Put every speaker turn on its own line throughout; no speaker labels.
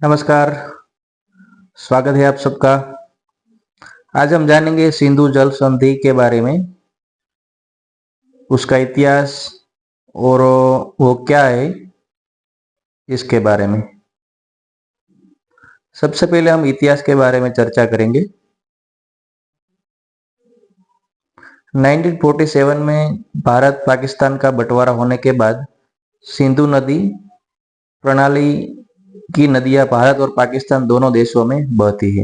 नमस्कार, स्वागत है आप सबका। आज हम जानेंगे सिंधु जल संधि के बारे में, उसका इतिहास और वो क्या है इसके बारे में। सबसे पहले हम इतिहास के बारे में चर्चा करेंगे। 1947 में भारत पाकिस्तान का बंटवारा होने के बाद सिंधु नदी प्रणाली की नदियां भारत और पाकिस्तान दोनों देशों में बहती है।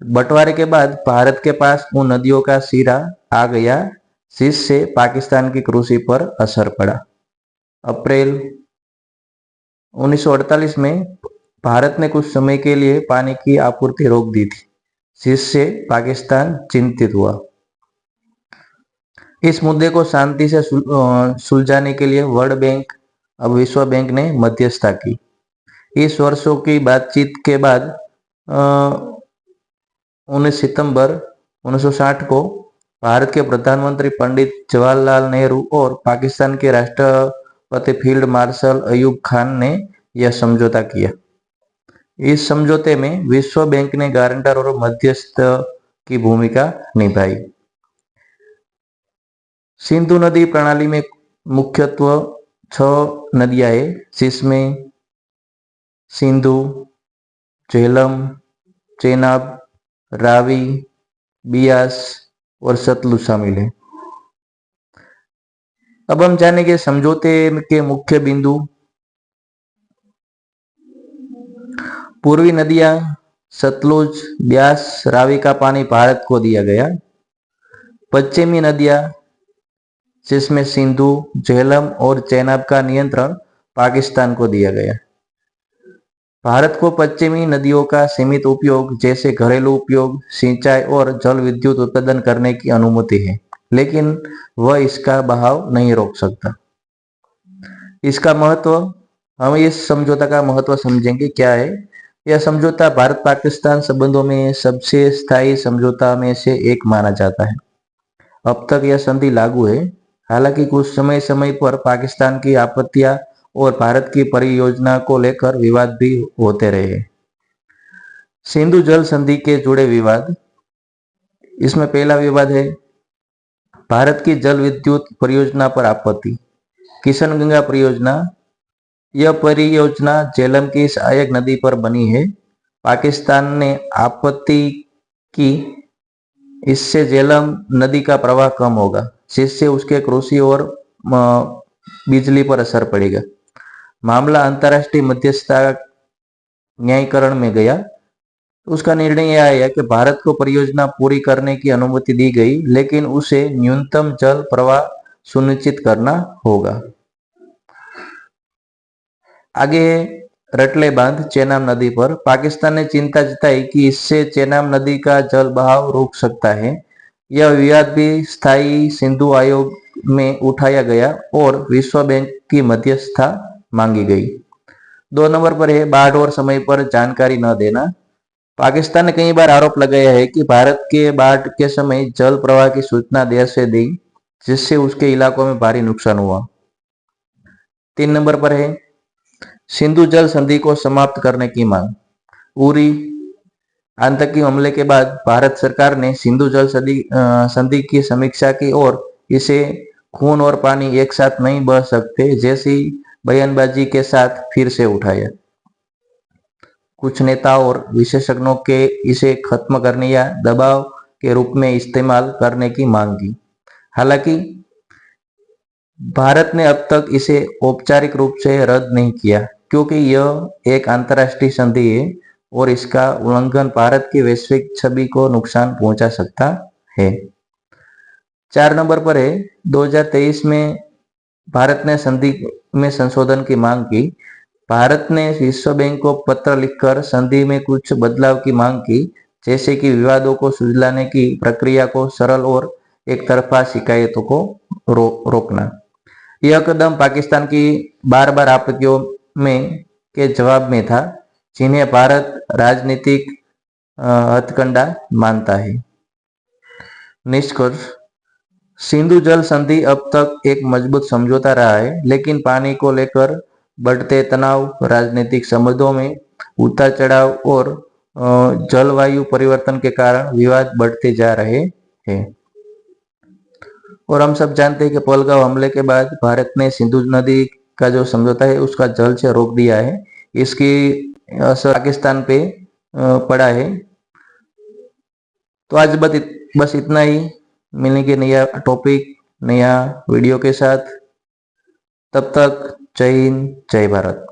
बंटवारे के बाद भारत के पास उन नदियों का सिरा आ गया जिससे पाकिस्तान की कृषि पर असर पड़ा। अप्रैल 1948 में भारत ने कुछ समय के लिए पानी की आपूर्ति रोक दी थी, जिससे पाकिस्तान चिंतित हुआ। इस मुद्दे को शांति से सुलझाने के लिए वर्ल्ड बैंक, अब विश्व बैंक ने मध्यस्थता की। इस वर्षों की बातचीत के बाद 19 सितंबर 1960 को भारत के प्रधानमंत्री पंडित जवाहरलाल नेहरू और पाकिस्तान के राष्ट्रपति फील्ड मार्शल अयूब खान ने यह समझौता किया। इस समझौते में विश्व बैंक ने गारंटर और मध्यस्थ की भूमिका निभाई। सिंधु नदी प्रणाली में मुख्यत्व 6 नदियां हैं, जिसमें सिंधु, झेलम, चेनाब, रावी, बियास और सतलुज शामिल है। अब हम जानेंगे समझौते के मुख्य बिंदु। पूर्वी नदियां सतलुज, ब्यास, रावी का पानी भारत को दिया गया। पश्चिमी नदियां जिसमें सिंधु, झेलम और चेनाब का नियंत्रण पाकिस्तान को दिया गया। भारत को पश्चिमी नदियों का सीमित उपयोग जैसे घरेलू उपयोग, सिंचाई और जल विद्युत उत्पादन करने की अनुमति है, लेकिन वह इसका बहाव नहीं रोक सकता। इसका महत्व, हम इस समझौता का महत्व समझेंगे क्या है। यह समझौता भारत पाकिस्तान संबंधों में सबसे स्थायी समझौता में से एक माना जाता है। अब तक यह संधि लागू है, हालांकि कुछ समय समय पर पाकिस्तान की आपत्तियां और भारत की परियोजना को लेकर विवाद भी होते रहे। सिंधु जल संधि के जुड़े विवाद। इसमें पहला विवाद है भारत की जल विद्युत परियोजना पर आपत्ति। किशनगंगा परियोजना, यह परियोजना झेलम की सहायक नदी पर बनी है। पाकिस्तान ने आपत्ति की, इससे झेलम नदी का प्रवाह कम होगा, जिससे उसके कृषि और बिजली पर असर पड़ेगा। मामला अंतर्राष्ट्रीय मध्यस्थता न्यायीकरण में गया। उसका निर्णय यह आया कि भारत को परियोजना पूरी करने की अनुमति दी गई, लेकिन उसे न्यूनतम जल प्रवाह सुनिश्चित करना होगा। आगे रटले बांध चेनाब नदी पर। पाकिस्तान ने चिंता जताई कि इससे चेनाब नदी का जल बहाव रुक सकता है। यह विवाद भी स्थायी सिंधु आयोग में उठाया गया और विश्व बैंक की मध्यस्थता मांगी गई। 2 नंबर पर है बाढ़ और समय पर जानकारी न देना। पाकिस्तान ने कई बार आरोप लगाया है कि भारत के बाढ़ के समय जल प्रवाह की सूचना देर से दी, जिससे उसके इलाकों में भारी नुकसान हुआ। 3 नंबर पर है सिंधु जल संधि को समाप्त करने की मांग। उरी आतंकी हमले के बाद भारत सरकार ने सिंधु जल संधि की समीक्षा की और इसे खून और पानी एक साथ नहीं बह सकते जैसी बयानबाजी के साथ फिर से उठाया। कुछ नेताओं और विशेषज्ञों के इसे खत्म करने या दबाव के रूप में इस्तेमाल करने की मांग की। हालांकि भारत ने अब तक इसे औपचारिक रूप से रद्द नहीं किया, क्योंकि यह एक अंतर्राष्ट्रीय संधि है और इसका उल्लंघन भारत की वैश्विक छवि को नुकसान पहुंचा सकता है। 4 नंबर पर है 2023 में भारत ने संधि में संशोधन की मांग की। भारत ने विश्व बैंक को पत्र लिखकर संधि में कुछ बदलाव की मांग की, जैसे कि विवादों को सुलझाने की प्रक्रिया को सरल और एक तरफा शिकायतों को रोकना। यह कदम पाकिस्तान की बार बार आपत्तियों में के जवाब में था, जिन्हें भारत राजनीतिक हथकंडा मानता है। निष्कर्ष, सिंधु जल संधि अब तक एक मजबूत समझौता रहा है, लेकिन पानी को लेकर बढ़ते तनाव, राजनीतिक संबंधों में उतार चढ़ाव और जलवायु परिवर्तन के कारण विवाद बढ़ते जा रहे हैं। और हम सब जानते हैं कि पहलगाम हमले के बाद भारत ने सिंधु नदी का जो समझौता है उसका जल से रोक दिया है। इसकी असर पाकिस्तान पे पड़ा है। तो आज बस इतना ही। मिलेंगे नया टॉपिक नया वीडियो के साथ। तब तक जय हिंद जय भारत।